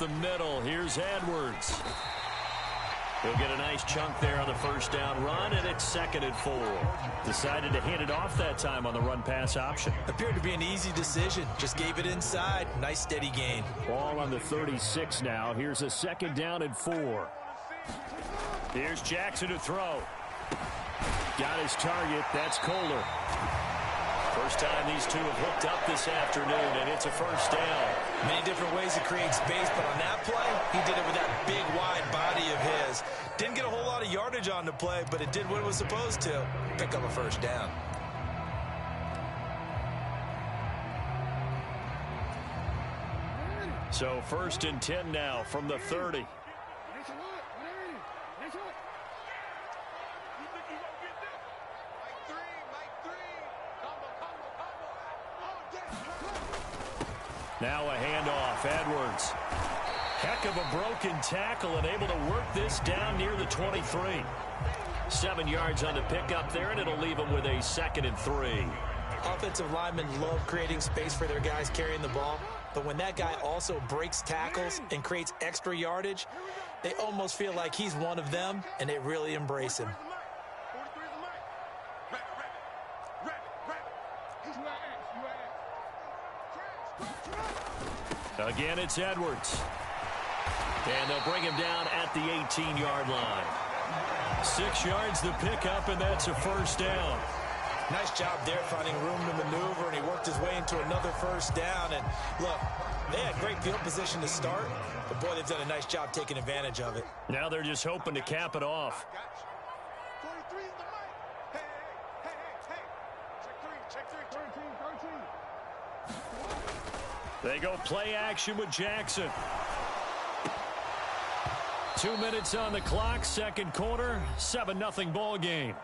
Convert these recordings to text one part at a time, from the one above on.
the middle. Here's Edwards. He'll get a nice chunk there on the first down run, and it's 2nd and 4. Decided to hand it off that time on the run-pass option. Appeared to be an easy decision. Just gave it inside. Nice steady gain. Ball on the 36 now. Here's a 2nd down and 4. Here's Jackson to throw. Got his target. That's Kohler. First time these two have hooked up this afternoon, and it's a first down. Many different ways to create space, but on that play, he did it with that big, wide body of his. Didn't get a whole lot of yardage on the play, but it did what it was supposed to. Pick up a first down. So 1st and 10 now from the 30. Now a handoff. Edwards. Heck of a broken tackle and able to work this down near the 23. 7 yards on the pickup there, and it'll leave them with a 2nd and 3. Offensive linemen love creating space for their guys carrying the ball, but when that guy also breaks tackles and creates extra yardage, they almost feel like he's one of them, and they really embrace him. Again, it's Edwards. And they'll bring him down at the 18-yard line. 6 yards the pickup, and that's a first down. Nice job there finding room to maneuver, and he worked his way into another first down. And look, they had great field position to start, but boy, they've done a nice job taking advantage of it. Now they're just hoping to cap it off. They go play action with Jackson. 2 minutes on the clock, second quarter, 7-0 ball game.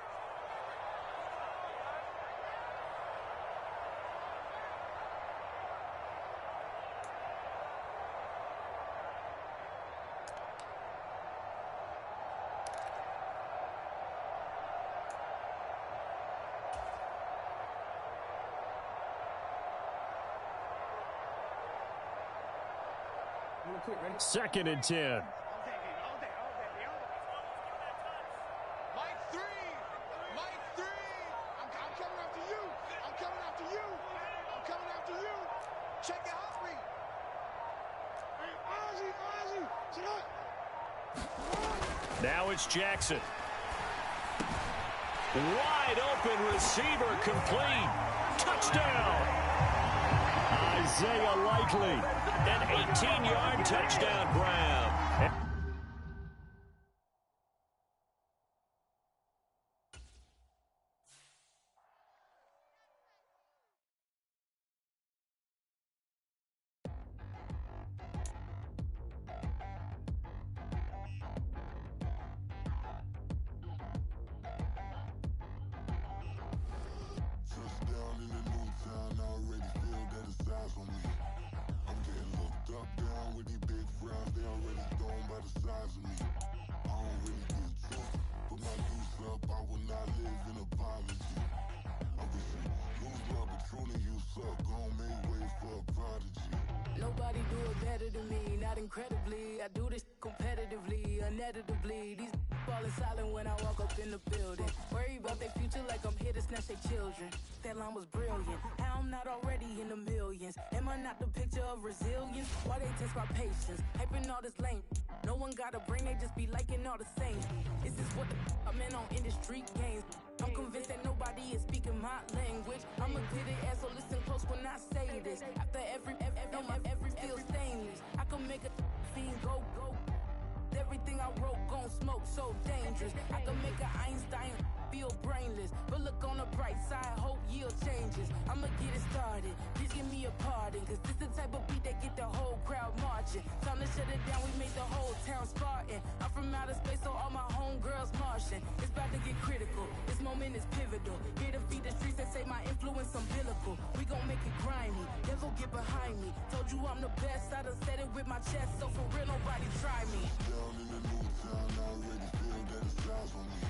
Second and 10. Now it's Jackson. Wide open receiver complete. Touchdown. Isaiah Likely. An 18-yard touchdown grab. Nobody do it better than me, not incredibly. I do this competitively, uneditably. These falling silent when I walk up in the building. Worry about their future like I'm here to snatch their children. That line was brilliant. How I'm not already in the millions. Am I not the picture of resilience? Why they test my patience? Hyping all this lame. No one got a brain, they just be liking all the same. This is what the I'm in on industry games. I'm convinced that nobody is speaking my language. I'ma get it ass, so listen close when I say this. After every feel stainless. I can make a fiend go. Everything I wrote gon' smoke, so dangerous. I can make an Einstein feel brainless. But look on the bright side, hope yield changes. I'ma get it started, please give me a pardon. Cause this the type of beat that get the whole crowd marching. Time to shut it down, we made the whole town Spartan. I'm from outer space, so all my homegirls Martian. It's about to get critical, this moment is pivotal. Here to feed the streets that say my influence umbilical. We gon' make it grimy, never get behind me. Told you I'm the best, I done said it with my chest. So for real, nobody try me. Down in the new town, I already feel that it's eyes on me.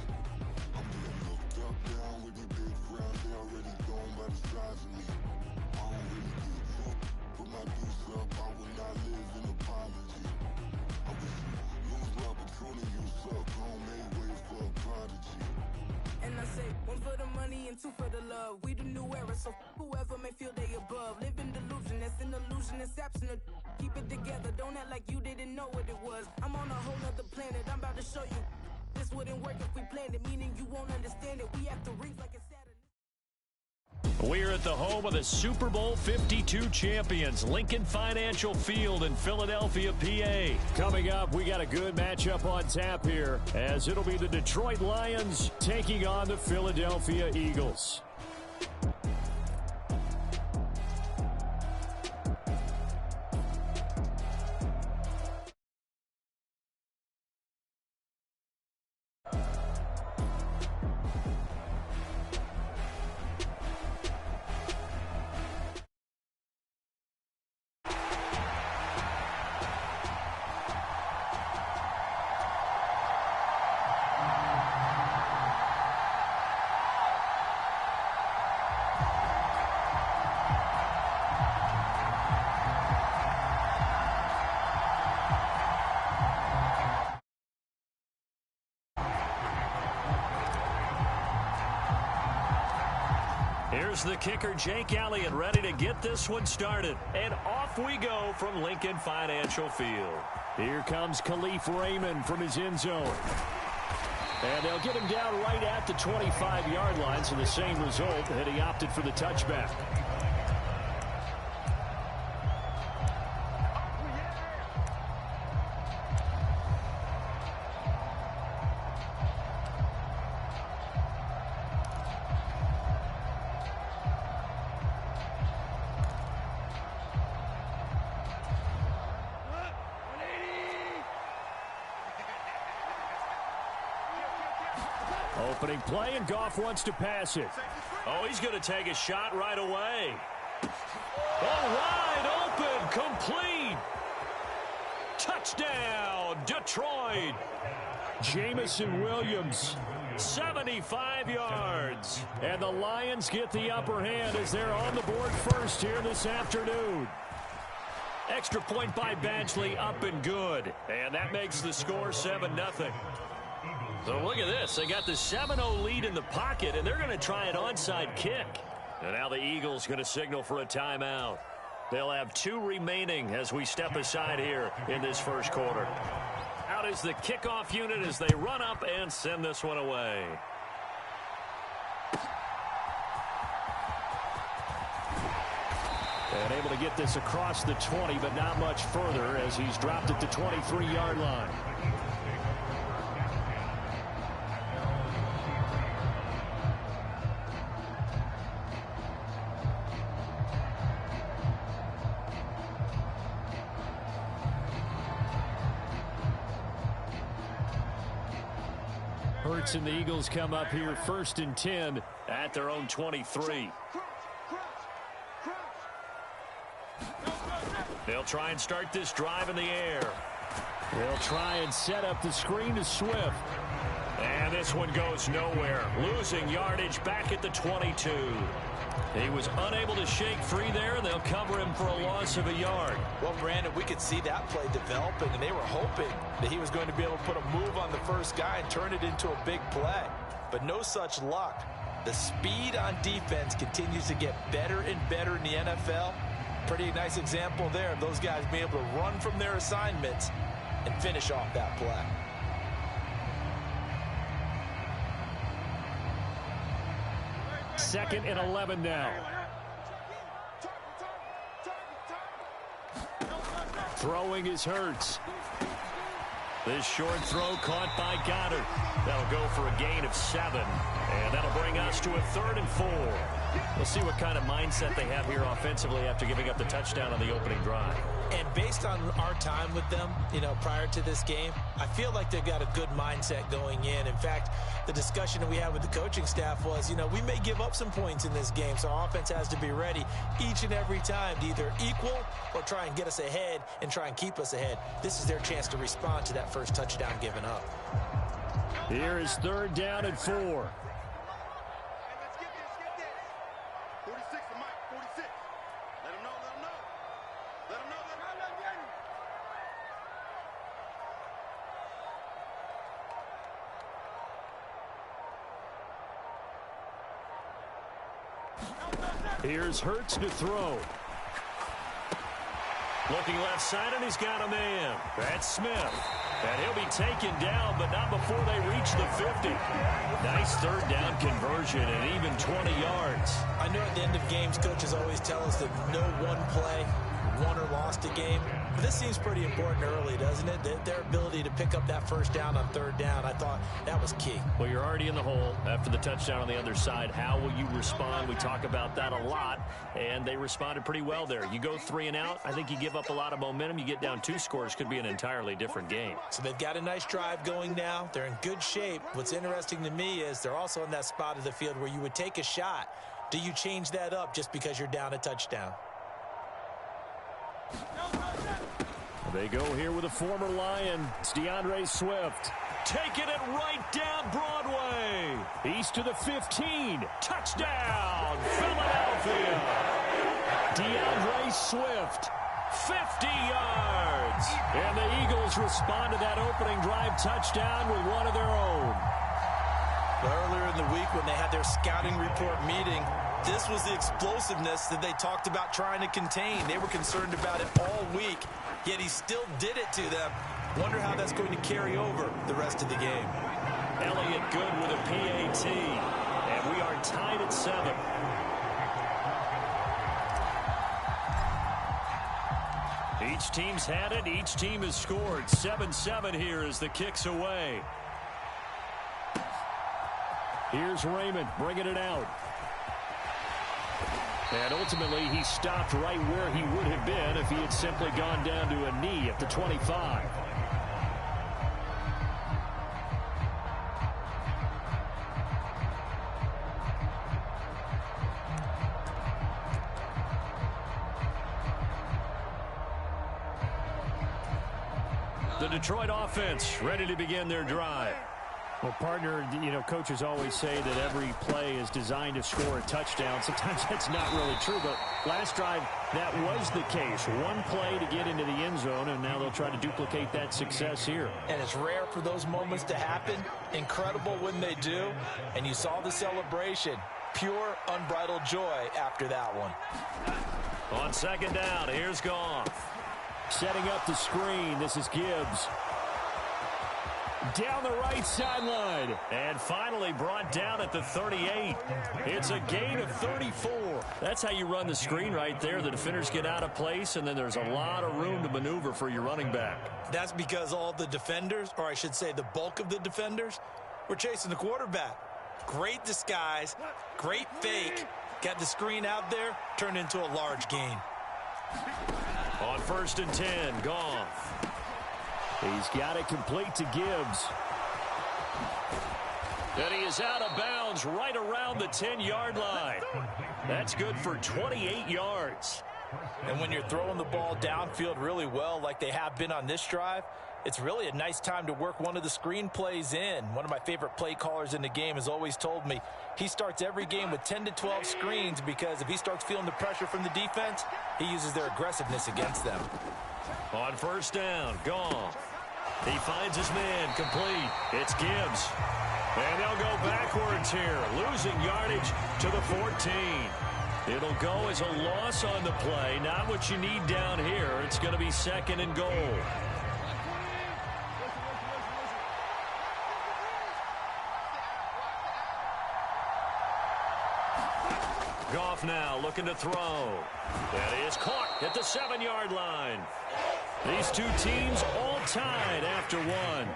I'm getting looked up, down with these big crowds. They already gone by the size of me. I don't really get took. Put my deuce up, I will not live in apology. love. We the new era, so whoever may feel they above. Live in delusion, that's an illusion, it's absent. Keep it together, don't act like you didn't know what it was. I'm on a whole nother planet, I'm about to show you. This wouldn't work if we planned it, meaning you won't understand it. We have to rings like it's Saturn. We're at the home of the Super Bowl 52 champions, Lincoln Financial Field in Philadelphia, PA. Coming up, we got a good matchup on tap here, as it'll be the Detroit Lions taking on the Philadelphia Eagles. Here's the kicker, Jake Elliott, ready to get this one started. And off we go from Lincoln Financial Field. Here comes Khalif Raymond from his end zone. And they'll get him down right at the 25-yard line, so the same result, and he opted for the touchback. Opening play, and Goff wants to pass it. Oh, he's going to take a shot right away. Oh, wide open, complete. Touchdown, Detroit. Jamison Williams, 75 yards. And the Lions get the upper hand as they're on the board first here this afternoon. Extra point by Badgley, up and good. And that makes the score 7-0. So look at this. They got the 7-0 lead in the pocket, and they're going to try an onside kick. And now the Eagles going to signal for a timeout. They'll have 2 remaining as we step aside here in this first quarter. Out is the kickoff unit as they run up and send this one away. And able to get this across the 20, but not much further as he's dropped at the 23-yard line. Hurts and the Eagles come up here 1st and 10 at their own 23. They'll try and start this drive in the air. They'll try and set up the screen to Swift. And this one goes nowhere. Losing yardage back at the 22. He was unable to shake free there, and they'll cover him for a loss of a yard. Well, Brandon, we could see that play developing, and they were hoping that he was going to be able to put a move on the first guy and turn it into a big play. But no such luck. The speed on defense continues to get better and better in the NFL. Pretty nice example there of those guys being able to run from their assignments and finish off that play. Second and 11 now. Throwing is Hurts. This short throw caught by Goddard. That'll go for a gain of 7. And that'll bring us to a 3rd and 4. We'll see what kind of mindset they have here offensively after giving up the touchdown on the opening drive. And based on our time with them, prior to this game, I feel like they've got a good mindset going in. In fact, the discussion that we had with the coaching staff was, we may give up some points in this game, so our offense has to be ready each and every time to either equal or try and get us ahead and try and keep us ahead. This is their chance to respond to that first touchdown given up. Here is 3rd down and 4. Here's Hurts to throw. Looking left side, and he's got a man. That's Smith. And he'll be taken down, but not before they reach the 50. Nice third down conversion and even 20 yards. I know at the end of games, coaches always tell us that no one play won or lost a game. But this seems pretty important early, doesn't it? Their ability to pick up that first down on third down, I thought that was key. Well, you're already in the hole after the touchdown on the other side. How will you respond? We talk about that a lot, and they responded pretty well there. You go 3 and out, I think you give up a lot of momentum. You get down 2 scores, could be an entirely different game. So they've got a nice drive going now. They're in good shape. What's interesting to me is they're also in that spot of the field where you would take a shot. Do you change that up just because you're down a touchdown? They go here with a former Lion. It's DeAndre Swift. Taking it right down Broadway. He's to the 15. Touchdown, Philadelphia. DeAndre Swift, 50 yards. And the Eagles respond to that opening drive touchdown with one of their own. Earlier in the week when they had their scouting report meeting, this was the explosiveness that they talked about trying to contain. They were concerned about it all week, yet he still did it to them. Wonder how that's going to carry over the rest of the game. Elliott good with a PAT, and we are tied at 7. Each team's had it. Each team has scored. 7-7 here as the kick's away. Here's Raymond bringing it out. And ultimately, he stopped right where he would have been if he had simply gone down to a knee at the 25. The Detroit offense ready to begin their drive. Well, partner, you know, coaches always say that every play is designed to score a touchdown. Sometimes that's not really true, but last drive, that was the case. One play to get into the end zone, and now they'll try to duplicate that success here. And it's rare for those moments to happen. Incredible when they do. And you saw the celebration. Pure, unbridled joy after that one. On second down, here's Goff. Setting up the screen, this is Gibbs. Down the right sideline. And finally brought down at the 38. It's a gain of 34. That's how you run the screen right there. The defenders get out of place, and then there's a lot of room to maneuver for your running back. That's because all the defenders, or I should say the bulk of the defenders, were chasing the quarterback. Great disguise, great fake. Got the screen out there, turned into a large gain. On 1st and 10, Goff. He's got it complete to Gibbs. And he is out of bounds right around the 10-yard line. That's good for 28 yards. And when you're throwing the ball downfield really well like they have been on this drive, it's really a nice time to work one of the screen plays in. One of my favorite play callers in the game has always told me he starts every game with 10 to 12 screens because if he starts feeling the pressure from the defense, he uses their aggressiveness against them. On 1st down, Goff. He finds his man complete. It's Gibbs. And they'll go backwards here, losing yardage to the 14. It'll go as a loss on the play. Not what you need down here. It's going to be 2nd and goal. Goff now looking to throw. That is caught at the 7-yard line. These two teams all tied after one.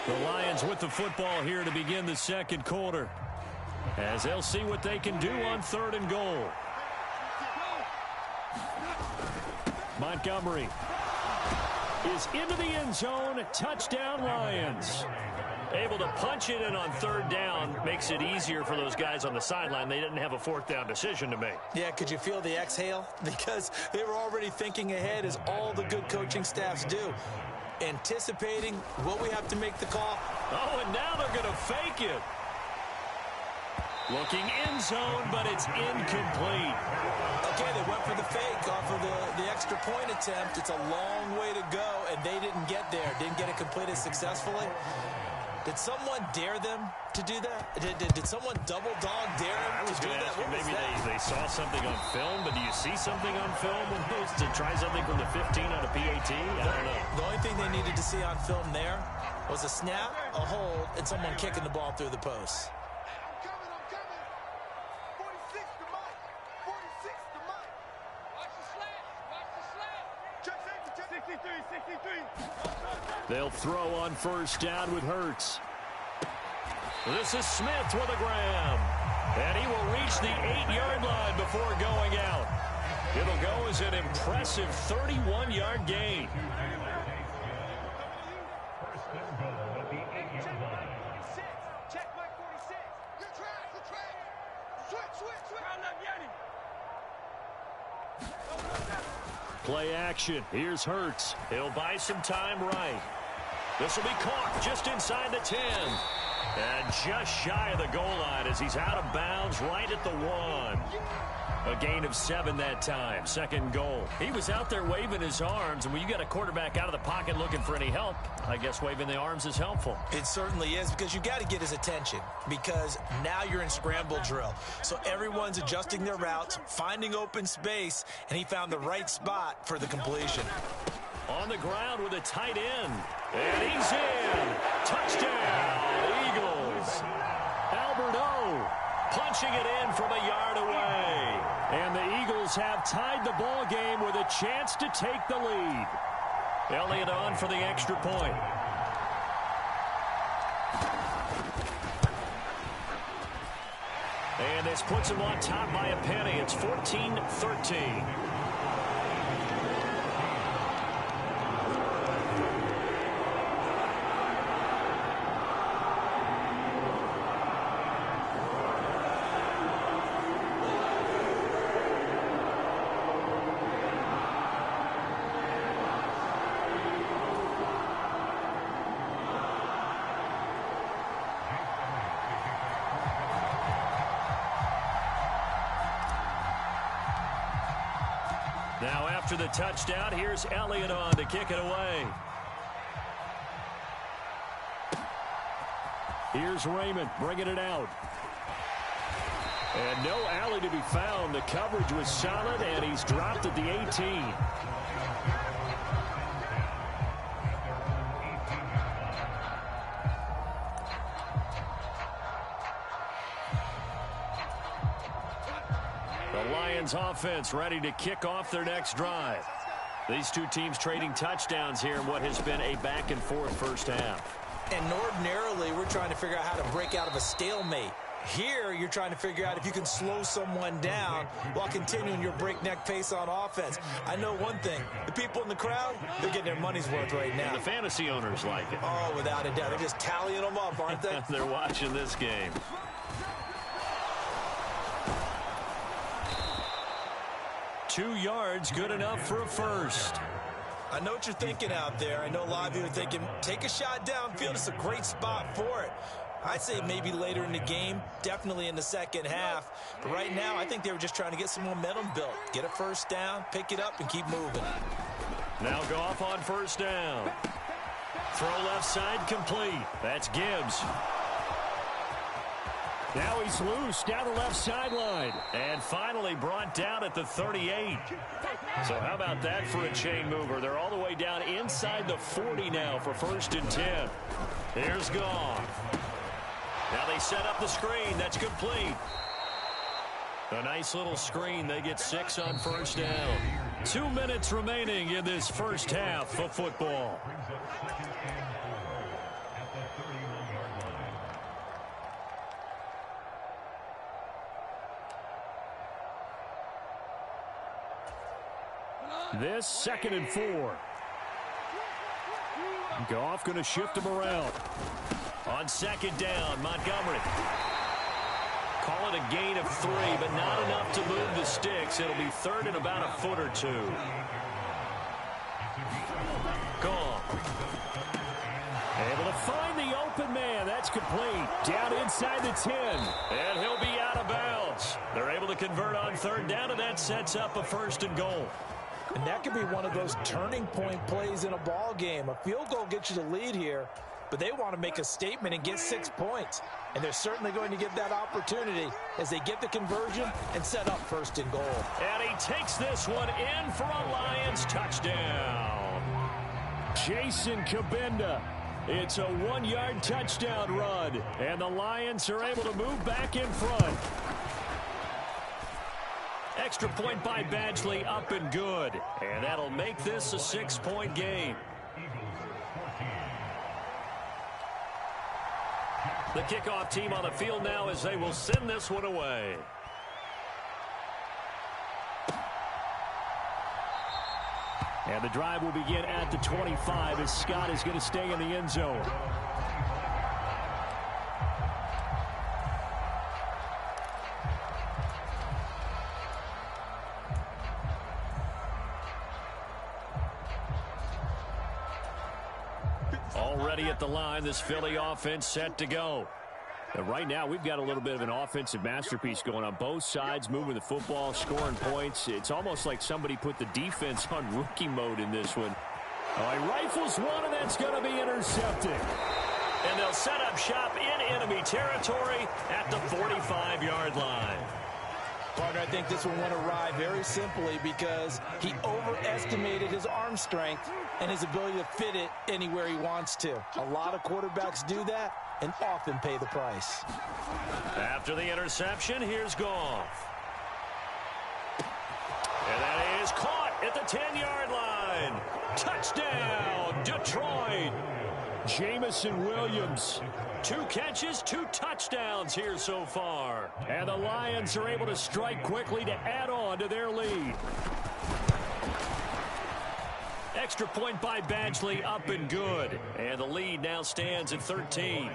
The Lions with the football here to begin the second quarter, as they'll see what they can do on 3rd and goal. Montgomery is into the end zone. Touchdown, Lions. Able to punch it in on 3rd down makes it easier for those guys on the sideline. They didn't have a 4th down decision to make. Yeah, could you feel the exhale? Because they were already thinking ahead, as all the good coaching staffs do. Anticipating what we have to make the call. Oh, and now they're going to fake it. Looking end zone, but it's incomplete. Okay, they went for the fake off of the extra point attempt. It's a long way to go, and they didn't get there. Didn't get it completed successfully. Did someone dare them to do that? Did someone double dog dare them to do that? Maybe they saw something on film, but do you see something on film to try something from the 15 on a PAT? I don't know. The only thing they needed to see on film there was a snap, a hold, and someone kicking the ball through the post. They'll throw on first down with Hurts. This is Smith with a grab. And he will reach the 8-yard line before going out. It'll go as an impressive 31-yard gain. Play action. Here's Hurts. He'll buy some time right. This will be caught just inside the 10. And just shy of the goal line as he's out of bounds right at the 1. A gain of 7 that time. Second goal. He was out there waving his arms, and when you got a quarterback out of the pocket looking for any help, I guess waving the arms is helpful. It certainly is, because you got to get his attention, because now you're in scramble drill. So everyone's adjusting their routes, finding open space, and he found the right spot for the completion. On the ground with a tight end. And he's in. Touchdown, Eagles. Albert O punching it in from a yard away. And the Eagles have tied the ball game with a chance to take the lead. Elliott on for the extra point. And this puts him on top by a penny. It's 14-13. Now after the touchdown, here's Elliott on to kick it away. Here's Raymond bringing it out. And no alley to be found. The coverage was solid, and he's dropped at the 18. The Lions offense ready to kick off their next drive. These two teams trading touchdowns here in what has been a back-and-forth first half. And ordinarily, we're trying to figure out how to break out of a stalemate. Here, you're trying to figure out if you can slow someone down while continuing your breakneck pace on offense. I know one thing. The people in the crowd, they're getting their money's worth right now. And the fantasy owners like it. Oh, without a doubt. They're just tallying them up, aren't they? They're watching this game. Two yards, good enough for a first. I know what you're thinking out there. I know a lot of you are thinking, take a shot downfield. It's a great spot for it. I'd say maybe later in the game, definitely in the second half. But right now, I think they were just trying to get some momentum built. Get a first down, pick it up, and keep moving. Now Goff on first down. Throw left side complete. That's Gibbs. Now he's loose down the left sideline. And finally brought down at the 38. So how about that for a chain mover? They're all the way down inside the 40 now for 1st and 10. Here's Goff. Now they set up the screen. That's complete. A nice little screen. They get 6 on first down. 2 minutes remaining in this first half of football. This 2nd and 4. Goff going to shift him around. On 2nd down, Montgomery. Call it a gain of 3, but not enough to move the sticks. It'll be 3rd and about a foot or 2. Goff. Able to find the open man. That's complete. Down inside the 10. And he'll be out of bounds. They're able to convert on 3rd down, and that sets up a 1st and goal. And that could be one of those turning point plays in a ball game. A field goal gets you the lead here. but they want to make a statement and get 6 points. And they're certainly going to get that opportunity as they get the conversion and set up first and goal. And he takes this one in for a Lions touchdown. Jason Kabinda. It's a 1-yard touchdown run, and the Lions are able to move back in front. Extra point by Badgley, up and good. And that'll make this a 6-point game. The kickoff team on the field now as they will send this one away. And the drive will begin at the 25 as Scott is going to stay in the end zone. Already at the line, this Philly offense set to go. And right now, we've got a little bit of an offensive masterpiece going on. Both sides moving the football, scoring points. It's almost like somebody put the defense on rookie mode in this one. Oh, he rifles one, and that's going to be intercepted. And they'll set up shop in enemy territory at the 45-yard line. Partner, I think this one went awry very simply because he overestimated his arm strength and his ability to fit it anywhere he wants to. A lot of quarterbacks do that and often pay the price. After the interception, here's Goff. And that is caught at the 10-yard line. Touchdown, Detroit. Jamison Williams. 2 catches, 2 touchdowns here so far. And the Lions are able to strike quickly to add on to their lead. Extra point by Badgley, up and good. And the lead now stands at 13.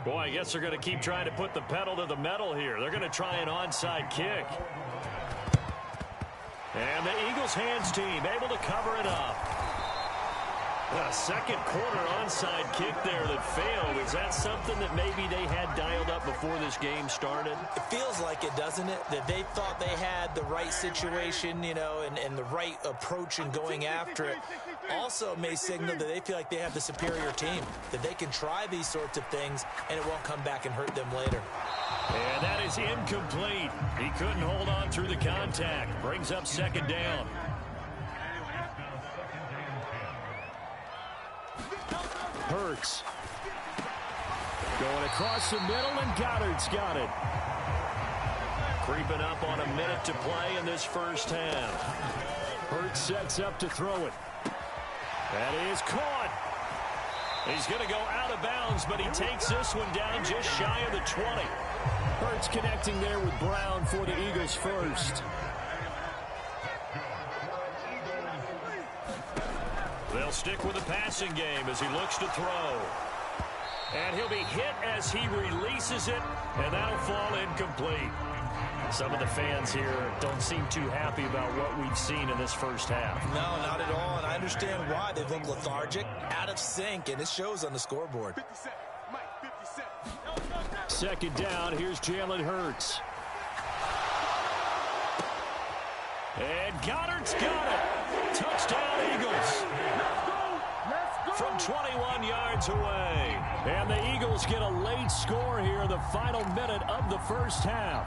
Boy, I guess they're going to keep trying to put the pedal to the metal here. They're going to try an onside kick. And the Eagles hands team able to cover it up. A second quarter onside kick there that failed. Is that something that maybe they had dialed up before this game started? It feels like it, doesn't it? That they thought they had the right situation, you know, and the right approach in going after it. Also may signal that they feel like they have the superior team, that they can try these sorts of things and it won't come back and hurt them later. And that is incomplete. He couldn't hold on through the contact. Brings up second down. Hurts. Going across the middle, and Goddard's got it. Creeping up on a minute to play in this first half. Hurts sets up to throw it. That is caught. He's going to go out of bounds, but he takes this one down just shy of the 20. Hurts connecting there with Brown for the Eagles first. They'll stick with the passing game as he looks to throw. And he'll be hit as he releases it, and that'll fall incomplete. Some of the fans here don't seem too happy about what we've seen in this first half. No, not at all, and I understand why. They look lethargic, out of sync, and it shows on the scoreboard. Second down, here's Jalen Hurts. And Goddard's got it. Touchdown, Eagles. From 21 yards away. And the Eagles get a late score here in the final minute of the first half.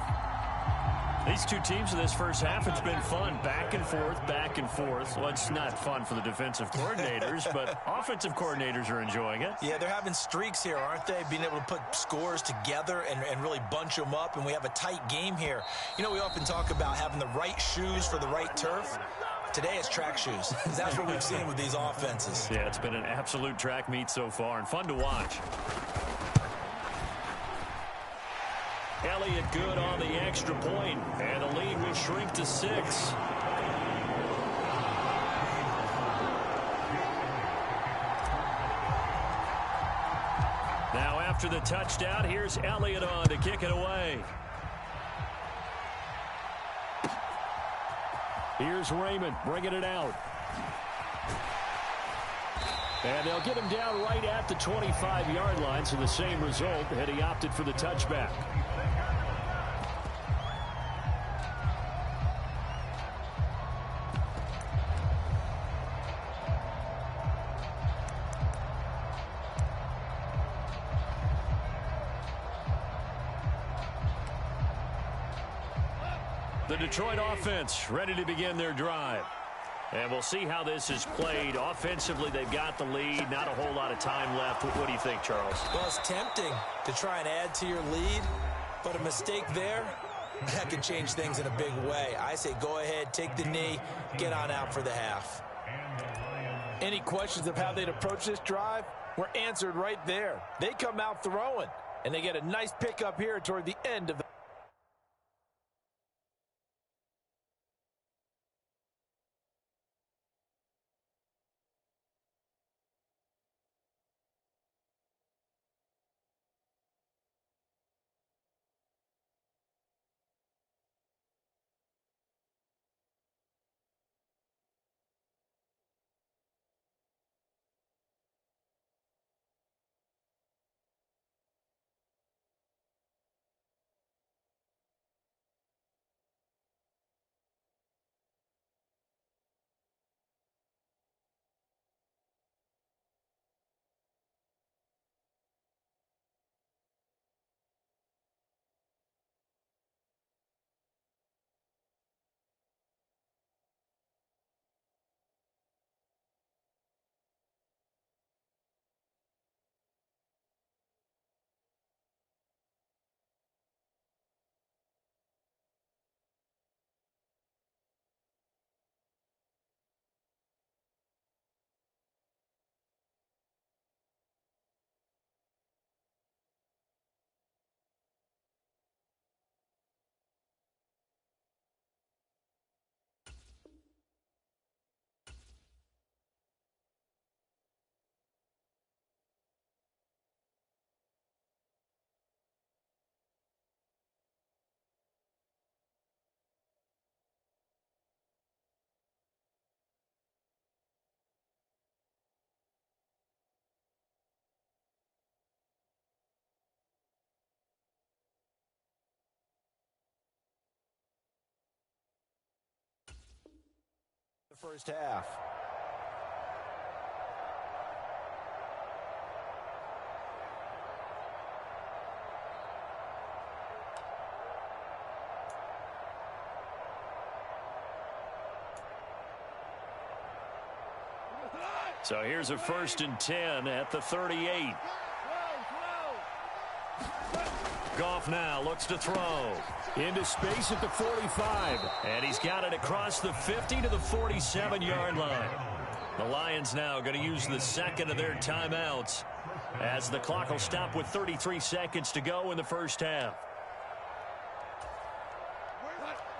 These two teams in this first half, it's been fun. Back and forth, back and forth. Well, it's not fun for the defensive coordinators, but offensive coordinators are enjoying it. Yeah, they're having streaks here, aren't they? Being able to put scores together and really bunch them up, and we have a tight game here. You know, we often talk about having the right shoes for the right turf. Today it's track shoes. That's what we've seen with these offenses. Yeah, it's been an absolute track meet so far and fun to watch. Elliott good on the extra point, and the lead will shrink to 6. Now after the touchdown, here's Elliott on to kick it away. Here's Raymond bringing it out. And they'll get him down right at the 25-yard line, so the same result, and he opted for the touchback. The Detroit offense ready to begin their drive. And we'll see how this is played. Offensively, they've got the lead. Not a whole lot of time left. What do you think, Charles? Well, it's tempting to try and add to your lead, but a mistake there, that can change things in a big way. I say go ahead, take the knee, get on out for the half. Any questions of how they'd approach this drive were answered right there. They come out throwing, and they get a nice pickup here toward the end of the first half. So here's a 1st and 10 at the 38. Goff now looks to throw. Into space at the 45. And he's got it across the 50 to the 47-yard line. The Lions now going to use the second of their timeouts as the clock will stop with 33 seconds to go in the first half.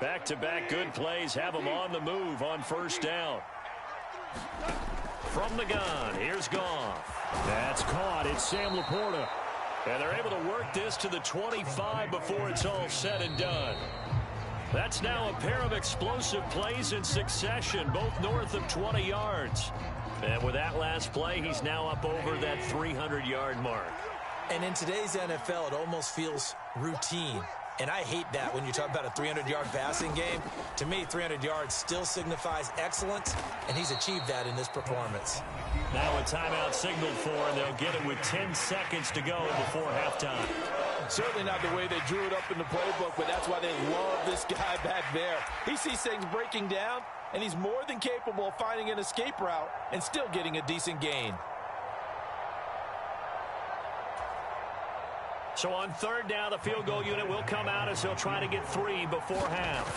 Back-to-back good plays have them on the move on first down. From the gun, here's Goff. That's caught. It's Sam Laporta. And they're able to work this to the 25 before it's all said and done. That's now a pair of explosive plays in succession, both north of 20 yards. And with that last play, he's now up over that 300-yard mark. And in today's NFL, it almost feels routine. And I hate that when you talk about a 300-yard passing game. To me, 300 yards still signifies excellence, and he's achieved that in this performance. Now a timeout signaled for, and they'll get it with 10 seconds to go before halftime. Certainly not the way they drew it up in the playbook, but that's why they love this guy back there. He sees things breaking down, and he's more than capable of finding an escape route and still getting a decent gain. So on 3rd down, the field goal unit will come out as he'll try to get 3 before half.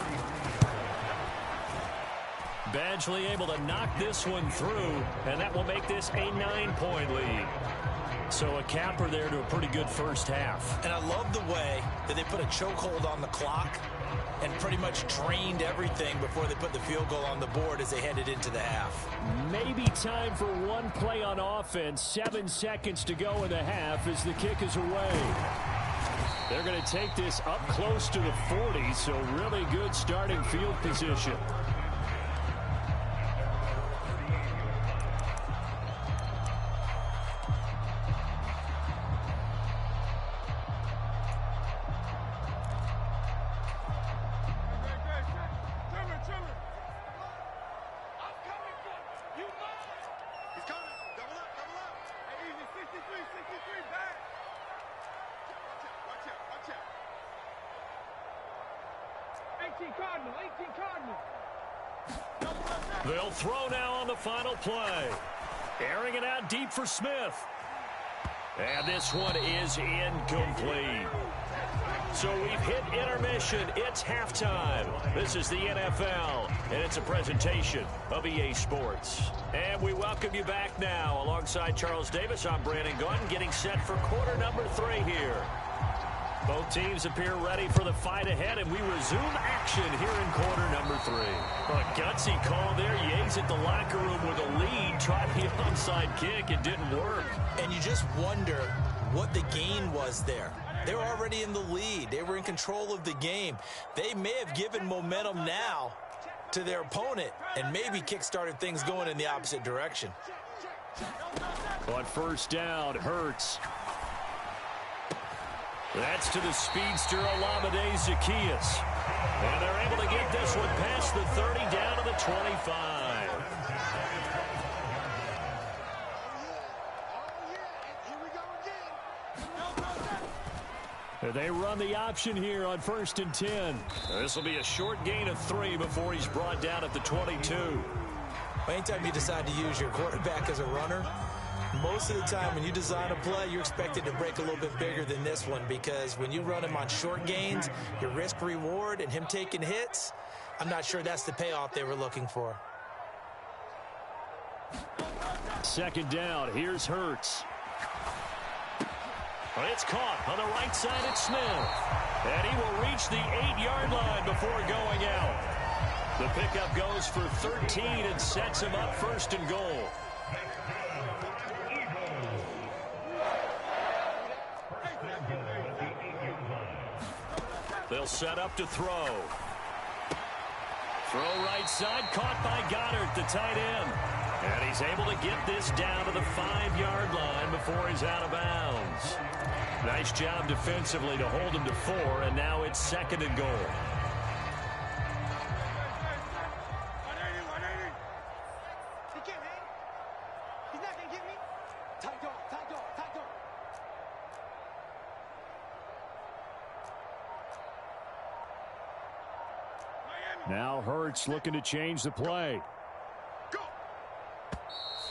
Badgley able to knock this one through, and that will make this a 9-point lead. So a capper there to a pretty good first half. And I love the way that they put a chokehold on the clock and pretty much drained everything before they put the field goal on the board as they headed into the half. Maybe time for one play on offense. 7 seconds to go in the half as the kick is away. They're going to take this up close to the 40, so really good starting field position. They'll throw now on the final play. Airing it out deep for Smith. And this one is incomplete. So we've hit intermission. It's halftime. This is the NFL, and it's a presentation of EA Sports. And we welcome you back now. Alongside Charles Davis, I'm Brandon Gunn, getting set for quarter number 3 here. Both teams appear ready for the fight ahead, and we resume action here in quarter number 3. A gutsy call there. Yates at the locker room with a lead. Tried the onside kick. It didn't work. And you just wonder what the gain was there. They were already in the lead. They were in control of the game. They may have given momentum now to their opponent and maybe kick-started things going in the opposite direction. On first down, Hurts. That's to the speedster, Olamide Zaccheaus. And they're able to get this one past the 30 down to the 25. They run the option here on 1st and 10. This will be a short gain of 3 before he's brought down at the 22. Anytime you decide to use your quarterback as a runner, most of the time when you design a play, you're expected to break a little bit bigger than this one, because when you run him on short gains, your risk-reward and him taking hits, I'm not sure that's the payoff they were looking for. Second down, here's Hurts. It's caught on the right side at Smith. And he will reach the 8-yard line before going out. The pickup goes for 13 and sets him up 1st and goal. They'll set up to throw. Throw right side, caught by Goddard, the tight end. And he's able to get this down to the 5-yard line before he's out of bounds. Nice job defensively to hold him to 4, and now it's 2nd and goal. Now Hurts looking to change the play.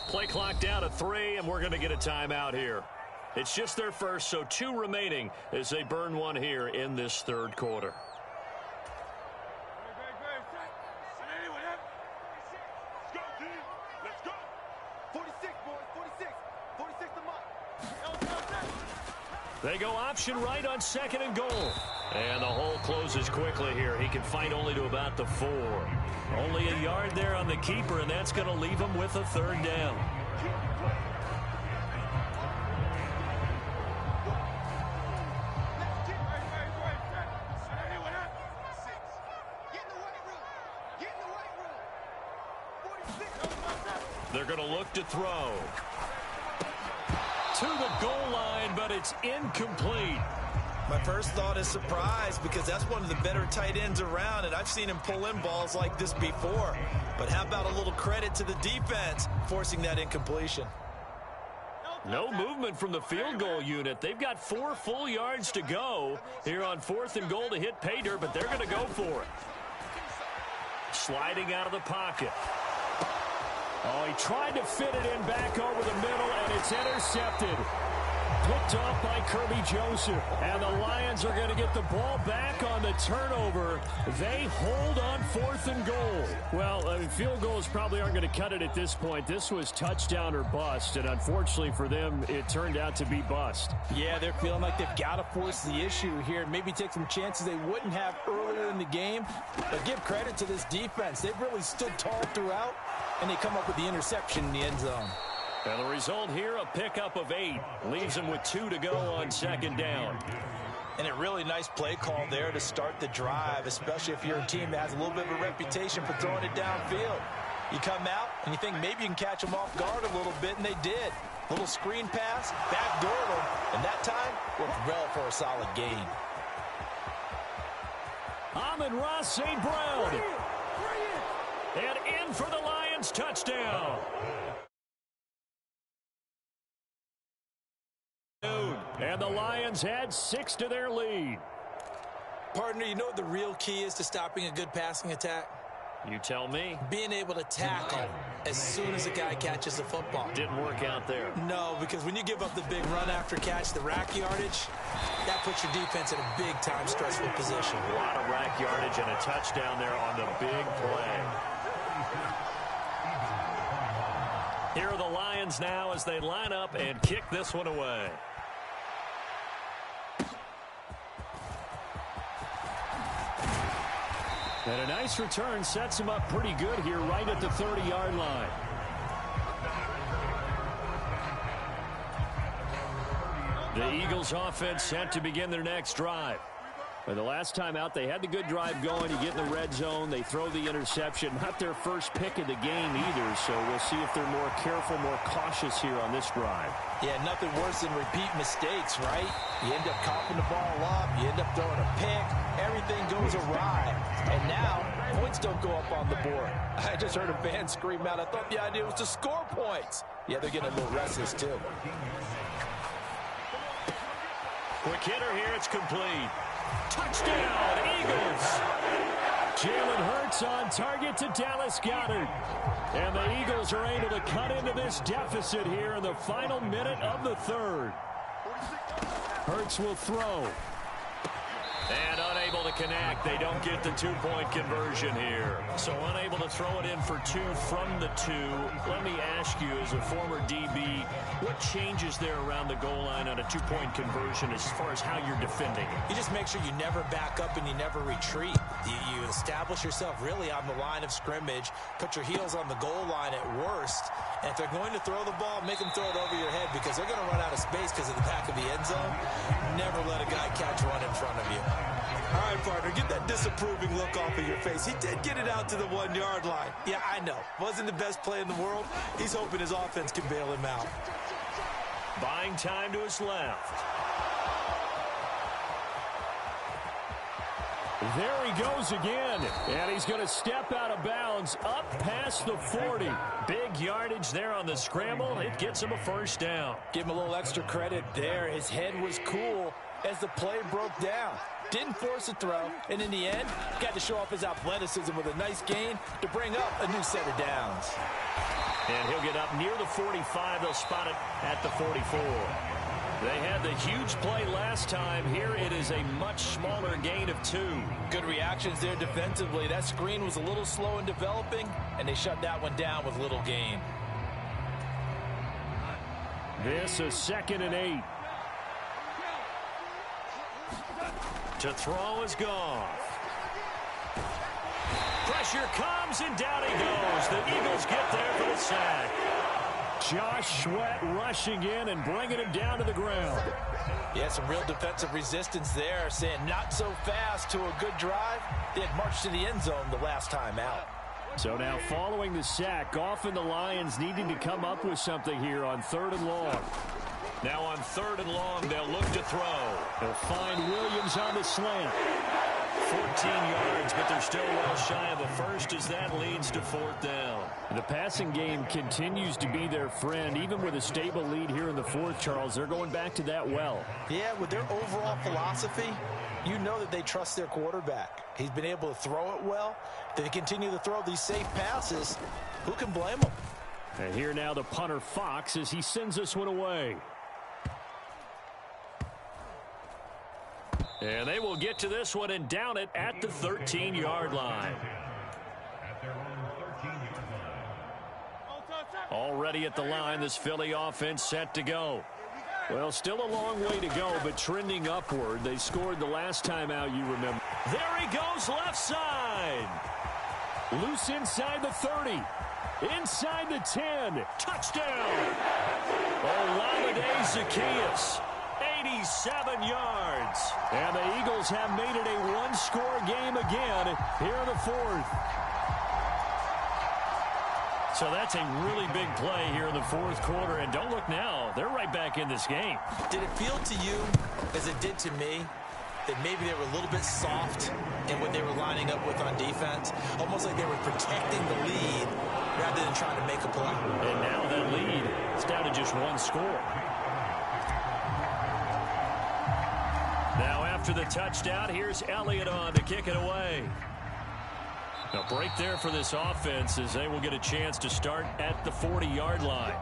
Play clock down to 3, and we're going to get a timeout here. It's just their first, so 2 remaining as they burn one here in this 3rd quarter. They go option right on 2nd and goal. And the hole closes quickly here. He can fight only to about the 4. Only a yard there on the keeper, and that's going to leave him with a 3rd down. They're going to look to throw. To the goal line, but it's incomplete. My first thought is surprise, because that's one of the better tight ends around, and I've seen him pull in balls like this before. But how about a little credit to the defense forcing that incompletion? No movement from the field goal unit. They've got 4 full yards to go here on 4th and goal to hit pay dirt, but they're going to go for it. Sliding out of the pocket. Oh, he tried to fit it in back over the middle, and it's intercepted. Picked off by Kirby Joseph. And the Lions are going to get the ball back on the turnover. They hold on 4th and goal. Well, I mean, field goals probably aren't going to cut it at this point. This was touchdown or bust, and unfortunately for them, it turned out to be bust. Yeah, they're feeling like they've got to force the issue here. Maybe take some chances they wouldn't have earlier in the game. But give credit to this defense. They've really stood tall throughout, and they come up with the interception in the end zone. And the result here, a pickup of 8. Leaves them with 2 to go on 2nd down. And a really nice play call there to start the drive, especially if you're a team that has a little bit of a reputation for throwing it downfield. You come out, and you think maybe you can catch them off guard a little bit, and they did. Little screen pass, backdoored them, and that time worked well for a solid gain. Amon-Ra St. Brown. And in for the Lions touchdown. And the Lions had 6 to their lead. Partner, you know what the real key is to stopping a good passing attack? You tell me. Being able to tackle as soon as a guy catches the football. Didn't work out there. No, because when you give up the big run after catch, the rack yardage, that puts your defense in a big-time stressful position. A lot of rack yardage and a touchdown there on the big play. Here are the Lions now as they line up and kick this one away. And a nice return sets him up pretty good here right at the 30-yard line. The Eagles offense set to begin their next drive. The last time out, they had the good drive going. You get in the red zone. They throw the interception. Not their first pick of the game either, so we'll see if they're more careful, more cautious here on this drive. Yeah, nothing worse than repeat mistakes, right? You end up coughing the ball up. You end up throwing a pick. Everything goes awry. And now, points don't go up on the board. I just heard a fan scream out. I thought the idea was to score points. Yeah, they're getting a little restless, too. Quick hitter here. It's complete. Touchdown, Eagles! Jalen Hurts on target to Dallas Goedert. And the Eagles are able to cut into this deficit here in the final minute of the third. Hurts will throw. And unable to connect. They don't get the two-point conversion here. So unable to throw it in for two from the two. Let me ask you, as a former DB, what changes there around the goal line on a two-point conversion as far as how you're defending it? You just make sure you never back up and you never retreat. You establish yourself really on the line of scrimmage, put your heels on the goal line at worst, and if they're going to throw the ball, make them throw it over your head because they're going to run out of space because of the back of the end zone. Never let a guy catch one in front of you. All right, partner, get that disapproving look off of your face. He did get it out to the 1-yard line. Yeah, I know. Wasn't the best play in the world. He's hoping his offense can bail him out. Buying time to his left. There he goes again, and he's going to step out of bounds up past the 40. Big yardage there on the scramble. It gets him a first down. Give him a little extra credit there. His head was cool as the play broke down. Didn't force a throw, and in the end, got to show off his athleticism with a nice gain to bring up a new set of downs. And he'll get up near the 45. They'll spot it at the 44. They had the huge play last time. Here it is a much smaller gain of 2. Good reactions there defensively. That screen was a little slow in developing, and they shut that one down with little gain. This is 2nd and 8. To throw is Goff. Pressure comes, and down he goes. The Eagles get there for the sack. Josh Sweat rushing in and bringing him down to the ground. Yeah, some real defensive resistance there, saying not so fast to a good drive. They had marched to the end zone the last time out. So now following the sack, Goff and the Lions needing to come up with something here on 3rd and long. Now on 3rd and long, they'll look to throw. They'll find Williams on the slant. 14 yards, but they're still well shy of a first as that leads to 4th down. The passing game continues to be their friend. Even with a stable lead here in the 4th, Charles, they're going back to that well. Yeah, with their overall philosophy, you know that they trust their quarterback. He's been able to throw it well. They continue to throw these safe passes. Who can blame them? And here now the punter Fox as he sends this one away. And they will get to this one and down it at the 13-yard line. Already at the line, this Philly offense set to go. Well, still a long way to go, but trending upward. They scored the last time out, you remember. There he goes, left side. Loose inside the 30. Inside the 10. Touchdown. Olamide Zaccheaus. 87 yards. And the Eagles have made it a one-score game again here in the 4th. So that's a really big play here in the 4th quarter. And don't look now. They're right back in this game. Did it feel to you, as it did to me, that maybe they were a little bit soft in what they were lining up with on defense? Almost like they were protecting the lead rather than trying to make a play. And now that lead is down to just one score. Now after the touchdown. Here's Elliott on to kick it away. A break there for this offense as they will get a chance to start at the 40-yard line.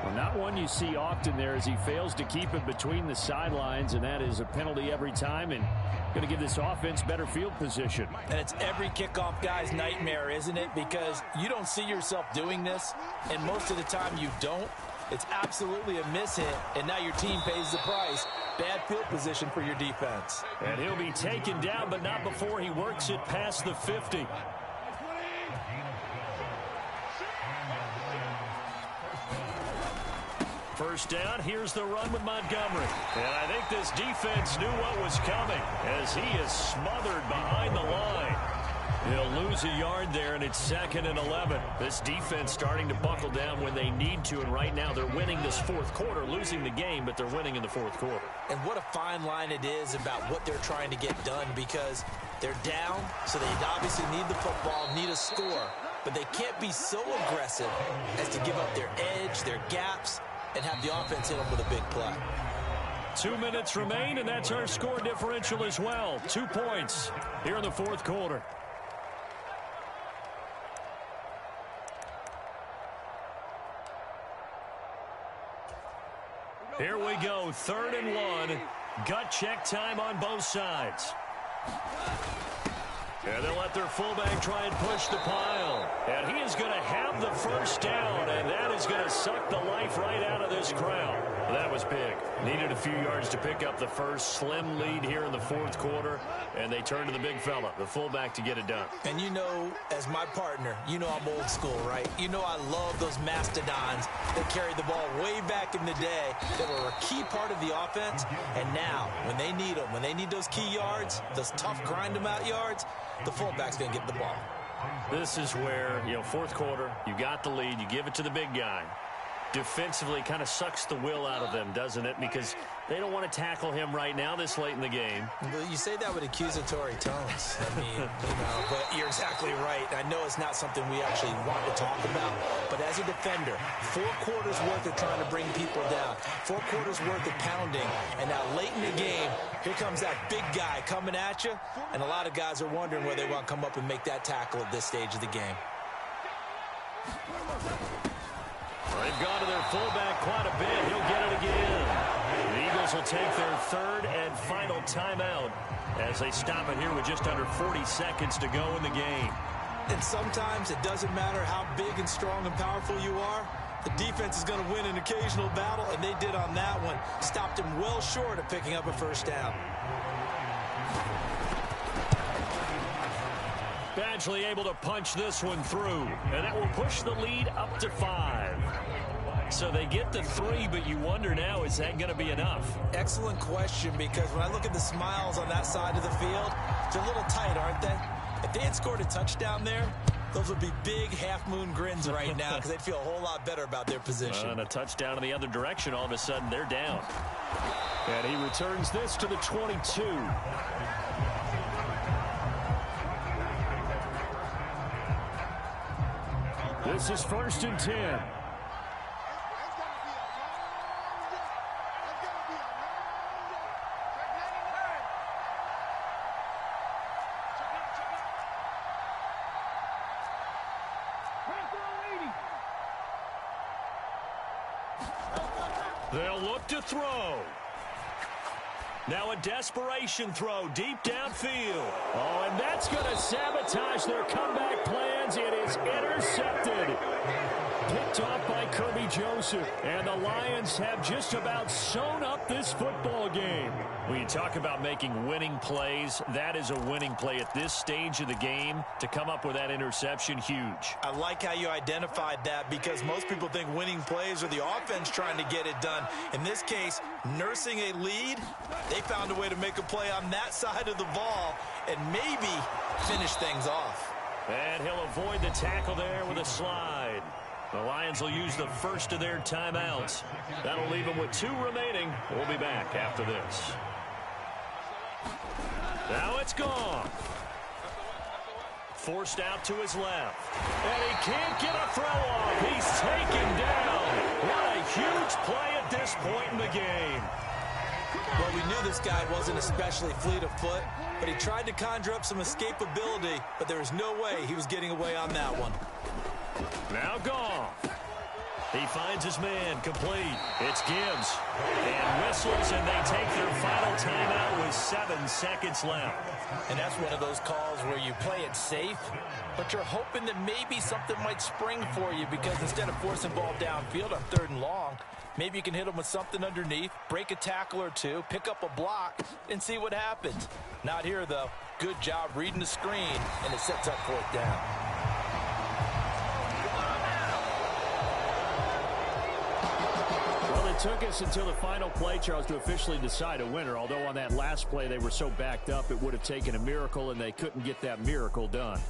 Well, not one you see often there as he fails to keep it between the sidelines, and that is a penalty every time and going to give this offense better field position. And it's every kickoff guy's nightmare, isn't it? Because you don't see yourself doing this, and most of the time you don't. It's absolutely a mishit, and now your team pays the price. Bad field position for your defense. And he'll be taken down, but not before he works it past the 50. First down, here's the run with Montgomery. And I think this defense knew what was coming as he is smothered behind the line. He'll lose a yard there, and it's 2nd and 11. This defense starting to buckle down when they need to, and right now they're winning this fourth quarter, losing the game, but they're winning in the fourth quarter. And what a fine line it is about what they're trying to get done, because they're down, so they obviously need the football, need a score, but they can't be so aggressive as to give up their edge, their gaps, and have the offense hit them with a big play. 2 minutes remain, and that's our score differential as well. 2 points here in the fourth quarter. Here we go, 3rd and 1. Gut check time on both sides. And they'll let their fullback try and push the pile. And he is going to have the first down, and that is going to suck the life right out of this crowd. That was big. Needed a few yards to pick up the first. Slim lead here in the fourth quarter, and they turn to the big fella, the fullback, to get it done. And you know, as my partner, you know I'm old school, right? You know I love those mastodons that carried the ball way back in the day that were a key part of the offense. And now, when they need them, when they need those key yards, those tough grind-them-out yards, the fullback's going to get the ball. This is where, fourth quarter, you got the lead, you give it to the big guy. Defensively kind of sucks the will out of them, doesn't it? Because they don't want to tackle him right now this late in the game. Well, you say that with accusatory tones. I mean, but you're exactly right. I know it's not something we actually want to talk about, but as a defender, 4 quarters worth of trying to bring people down, 4 quarters worth of pounding, and now late in the game, here comes that big guy coming at you, and a lot of guys are wondering whether they want to come up and make that tackle at this stage of the game. They've gone to their fullback quite a bit. He'll get it again. The Eagles will take their 3rd and final timeout as they stop it here with just under 40 seconds to go in the game. And sometimes it doesn't matter how big and strong and powerful you are. The defense is going to win an occasional battle, and they did on that one. Stopped him well short of picking up a first down. Badgley able to punch this one through, and that will push the lead up to 5. So they get the 3, but you wonder now, is that going to be enough? Excellent question, because when I look at the smiles on that side of the field, they're a little tight, aren't they? If they had scored a touchdown there, those would be big half-moon grins right now because they'd feel a whole lot better about their position. And a touchdown in the other direction, all of a sudden they're down. And he returns this to the 22. This is 1st and 10. They'll look to throw. Now a desperation throw deep downfield. Oh, and that's going to sabotage their comeback plans. It is intercepted. Picked off by Kirby Joseph. And the Lions have just about sewn up this football game. When you talk about making winning plays, that is a winning play at this stage of the game. To come up with that interception, huge. I like how you identified that because most people think winning plays are the offense trying to get it done. In this case, nursing a lead, they found a way to make a play on that side of the ball and maybe finish things off. And he'll avoid the tackle there with a slide. The Lions will use the first of their timeouts. That'll leave them with 2 remaining. We'll be back after this. Now it's gone. Forced out to his left. And he can't get a throw off. He's taken down. What a huge play at this point in the game. Well, we knew this guy wasn't especially fleet of foot, but he tried to conjure up some escapability, but there was no way he was getting away on that one. Now gone. He finds his man, complete. It's Gibbs. And whistles, and they take their final timeout with 7 seconds left. And that's one of those calls where you play it safe, but you're hoping that maybe something might spring for you, because instead of forcing ball downfield on 3rd and long, maybe you can hit them with something underneath, break a tackle or two, pick up a block, and see what happens. Not here, though. Good job reading the screen, and it sets up 4th down. Well, it took us until the final play, Charles, to officially decide a winner, although on that last play they were so backed up it would have taken a miracle, and they couldn't get that miracle done.